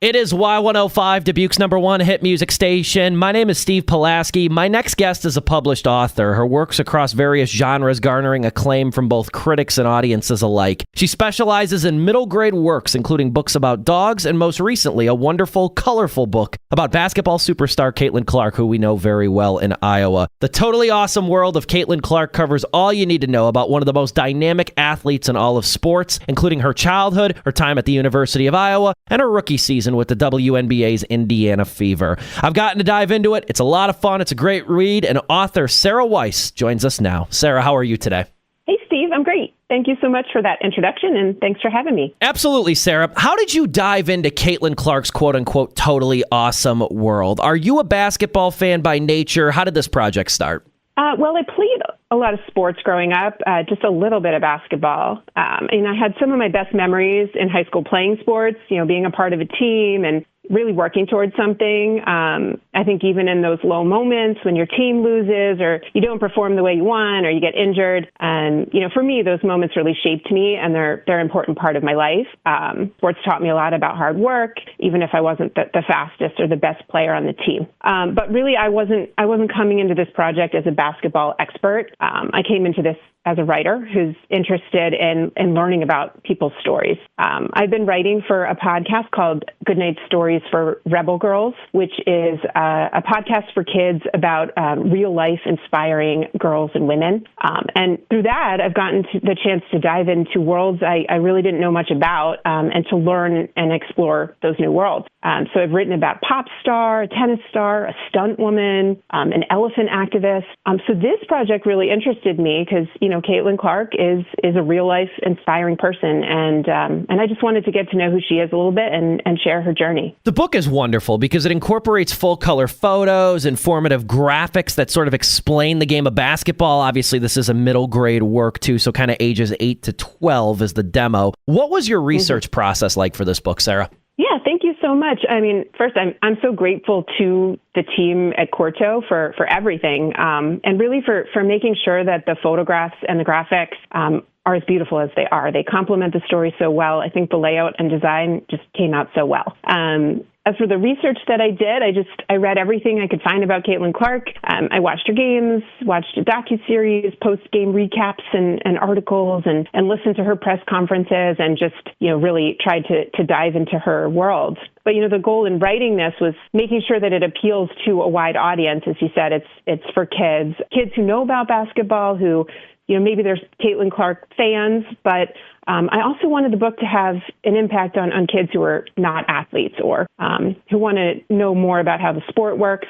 It is Y105, Dubuque's #1 hit music station. My name is Steve Pulaski. My next guest is a published author. Her works across various genres garnering acclaim from both critics and audiences alike. She specializes in middle grade works, including books about dogs, and most recently, a wonderful, colorful book about basketball superstar Caitlin Clark, who we know very well in Iowa. The Totally Awesome World of Caitlin Clark covers all you need to know about one of the most dynamic athletes in all of sports, including her childhood, her time at the University of Iowa, and her rookie season with the WNBA's Indiana Fever. I've gotten to dive into it. It's a lot of fun. It's a great read. And author Sara Weiss joins us now. Sara, how are you today? Hey, Steve. I'm great. Thank you so much for that introduction, and thanks for having me. Absolutely, Sara. How did you dive into Caitlin Clark's quote-unquote totally awesome world? Are you a basketball fan by nature? How did this project start? Well, I played a lot of sports growing up, just a little bit of basketball. And I had some of my best memories in high school playing sports, being a part of a team and really working towards something. I think even in those low moments when your team loses or you don't perform the way you want or you get injured. And, for me, those moments really shaped me, and they're an important part of my life. Sports taught me a lot about hard work, even if I wasn't the fastest or the best player on the team. But really, I wasn't coming into this project as a basketball expert. I came into this as a writer who's interested in learning about people's stories. I've been writing for a podcast called Goodnight Stories for Rebel Girls, which is a podcast for kids about real life inspiring girls and women. And through that, I've gotten the chance to dive into worlds I really didn't know much about and to learn and explore those new worlds. So I've written about pop star, a tennis star, a stunt woman, an elephant activist. So this project really interested me because, Caitlin Clark is a real life inspiring person. And I just wanted to get to know who she is a little bit and share her journey. The book is wonderful because it incorporates full color photos, informative graphics that sort of explain the game of basketball. Obviously, this is a middle grade work too, so kind of ages 8 to 12 is the demo. What was your research process like for this book, Sara? Yeah, thank you so much. I mean, first, I'm so grateful to the team at Quarto for everything, and really for making sure that the photographs and the graphics are as beautiful as they are. They complement the story so well. I think the layout and design just came out so well. As for the research that I did, I read everything I could find about Caitlin Clark. I watched her games, watched a docuseries, post-game recaps and articles, and listened to her press conferences, and just, really tried to dive into her world. But, the goal in writing this was making sure that it appeals to a wide audience. As you said, it's for kids who know about basketball, who, maybe they're Caitlin Clark fans, but I also wanted the book to have an impact on kids who are not athletes or who want to know more about how the sport works,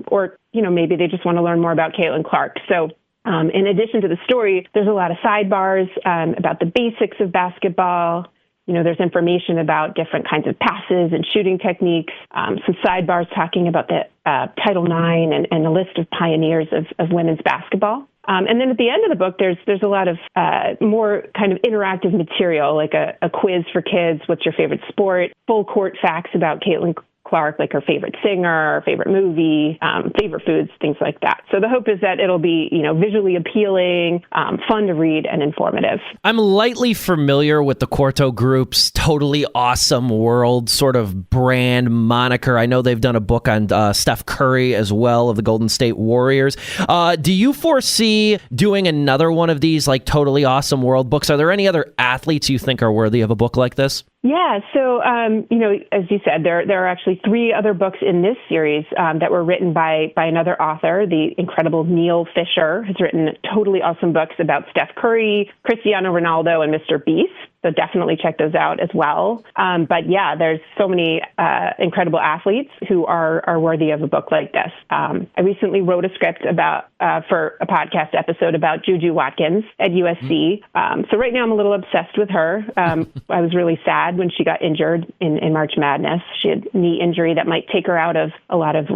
or, maybe they just want to learn more about Caitlin Clark. So in addition to the story, there's a lot of sidebars about the basics of basketball. There's information about different kinds of passes and shooting techniques, some sidebars talking about the Title IX and a list of pioneers of women's basketball. And then at the end of the book, there's a lot of more kind of interactive material, like a quiz for kids. What's your favorite sport? Full court facts about Caitlin Clark, like her favorite singer, favorite movie, favorite foods, things like that. So the hope is that it'll be, visually appealing, fun to read, and informative. I'm lightly familiar with the Quarto Group's Totally Awesome World sort of brand moniker. I know they've done a book on Steph Curry as well, of the Golden State Warriors. Do you foresee doing another one of these like Totally Awesome World books? Are there any other athletes you think are worthy of a book like this? Yeah, so, as you said, there are actually 3 other books in this series that were written by another author. The incredible Neil Fisher has written totally awesome books about Steph Curry, Cristiano Ronaldo, and Mr. Beast. So definitely check those out as well. But yeah, there's so many incredible athletes who are worthy of a book like this. I recently wrote a script for a podcast episode about Juju Watkins at USC. So right now I'm a little obsessed with her. I was really sad when she got injured in March Madness. She had a knee injury that might take her out of a lot of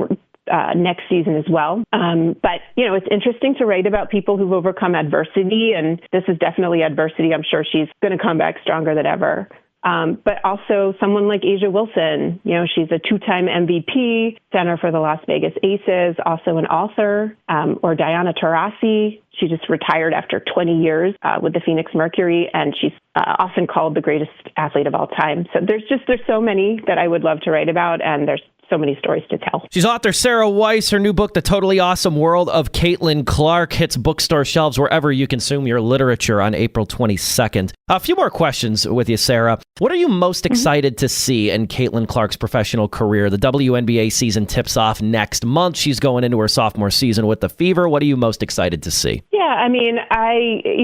next season as well. But, it's interesting to write about people who've overcome adversity, and this is definitely adversity. I'm sure she's going to come back stronger than ever. but also someone like Asia Wilson. She's a two-time MVP, center for the Las Vegas Aces, also an author, or Diana Taurasi. She just retired after 20 years with the Phoenix Mercury, and she's often called the greatest athlete of all time. So there's so many that I would love to write about, and there's so many stories to tell. She's author Sara Weiss. Her new book, The Totally Awesome World of Caitlin Clark, hits bookstore shelves wherever you consume your literature on April 22nd. A few more questions with you, Sara. What are you most excited to see in Caitlin Clark's professional career? The WNBA season tips off next month. She's going into her sophomore season with the Fever. What are you most excited to see? Yeah, I mean,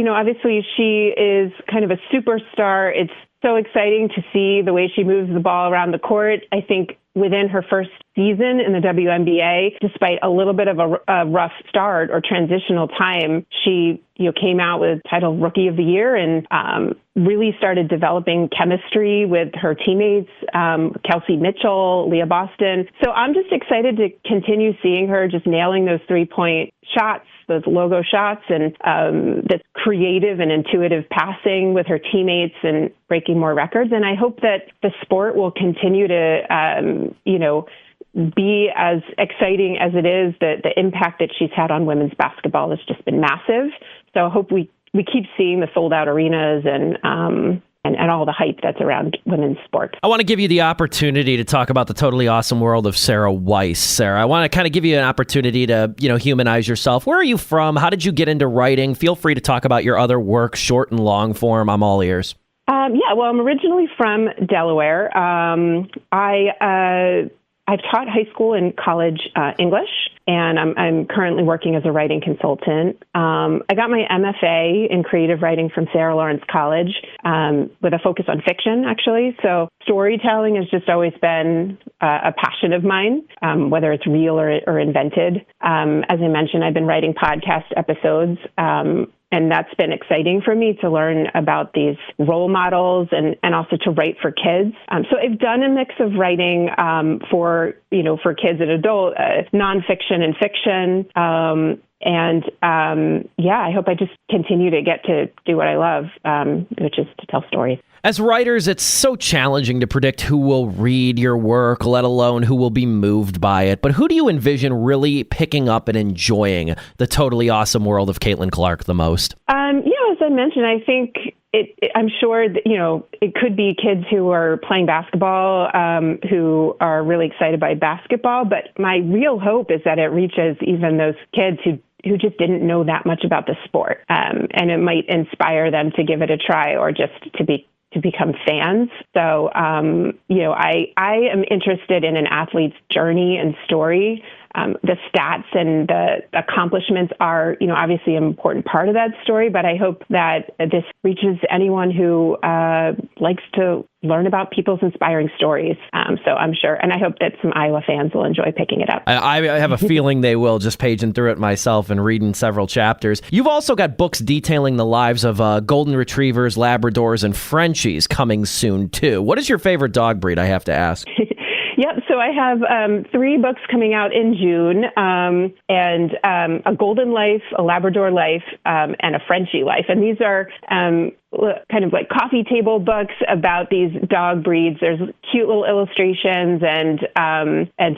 obviously she is kind of a superstar. It's so exciting to see the way she moves the ball around the court. I think within her first season in the WNBA, despite a little bit of a rough start or transitional time, she came out with title Rookie of the Year and really started developing chemistry with her teammates, Kelsey Mitchell, Leah Boston. So I'm just excited to continue seeing her just nailing those three-point shots, those logo shots, and this creative and intuitive passing with her teammates and breaking more records. And I hope that the sport will continue to, be as exciting as it is. The impact that she's had on women's basketball has just been massive. So I hope we keep seeing the sold-out arenas and all the hype that's around women's sports. I want to give you the opportunity to talk about the totally awesome world of Sara Weiss. Sara, I want to kind of give you an opportunity to, humanize yourself. Where are you from? How did you get into writing? Feel free to talk about your other work, short and long form. I'm all ears. Well, I'm originally from Delaware. I've taught high school and college English, and I'm currently working as a writing consultant. I got my MFA in creative writing from Sarah Lawrence College with a focus on fiction, actually. So storytelling has just always been a passion of mine, whether it's real or invented. As I mentioned, I've been writing podcast episodes, and that's been exciting for me to learn about these role models and also to write for kids. So I've done a mix of writing for kids and adult, nonfiction and fiction. I hope I just continue to get to do what I love, which is to tell stories. As writers, it's so challenging to predict who will read your work, let alone who will be moved by it. But who do you envision really picking up and enjoying the totally awesome world of Caitlin Clark the most? As I mentioned, I think I'm sure that, it could be kids who are playing basketball, who are really excited by basketball. But my real hope is that it reaches even those kids who just didn't know that much about the sport. And it might inspire them to give it a try or just to become fans. So, I am interested in an athlete's journey and story. The stats and the accomplishments are, obviously an important part of that story, but I hope that this reaches anyone who likes to learn about people's inspiring stories. So I'm sure, and I hope that some Iowa fans will enjoy picking it up. I have a feeling they will, just paging through it myself and reading several chapters. You've also got books detailing the lives of golden retrievers, Labradors, and Frenchies coming soon, too. What is your favorite dog breed, I have to ask? Yep. So I have 3 books coming out in June, and a Golden Life, a Labrador Life, and a Frenchie Life. And these are kind of like coffee table books about these dog breeds. There's cute little illustrations and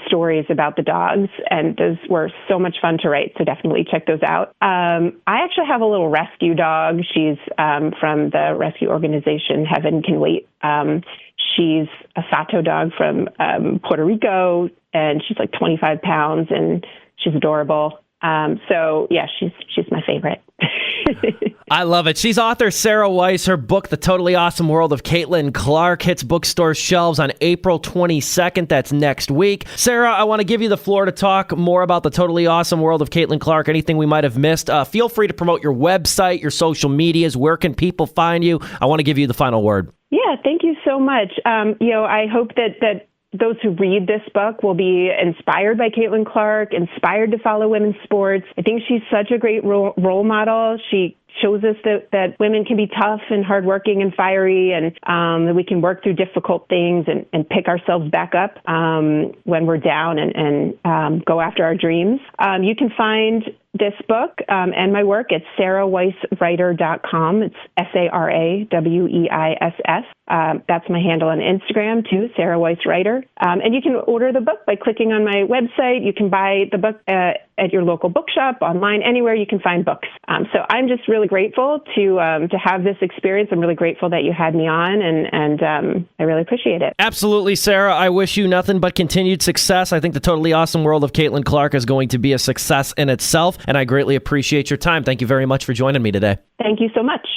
stories about the dogs. And those were so much fun to write. So definitely check those out. I actually have a little rescue dog. She's from the rescue organization Heaven Can Wait. She's a Sato dog from Puerto Rico, and she's like 25 pounds, and she's adorable. She's my favorite. I love it. She's author Sara Weiss. Her book, The Totally Awesome World of Caitlin Clark, hits bookstore shelves on April 22nd. That's next week. Sara, I want to give you the floor to talk more about The Totally Awesome World of Caitlin Clark, anything we might have missed. Feel free to promote your website, your social medias. Where can people find you? I want to give you the final word. Yeah, thank you so much. I hope that those who read this book will be inspired by Caitlin Clark, inspired to follow women's sports. I think she's such a great role model. She shows us that women can be tough and hardworking and fiery, and that we can work through difficult things and pick ourselves back up when we're down and go after our dreams. You can find this book and my work at saraweiss.com. It's SARAWEISS. That's my handle on Instagram, too, Sara Weiss Writer. And you can order the book by clicking on my website. You can buy the book at your local bookshop, online, anywhere you can find books. So I'm just really grateful to have this experience. I'm really grateful that you had me on, and I really appreciate it. Absolutely, Sara. I wish you nothing but continued success. I think the Totally Awesome World of Caitlin Clark is going to be a success in itself, and I greatly appreciate your time. Thank you very much for joining me today. Thank you so much.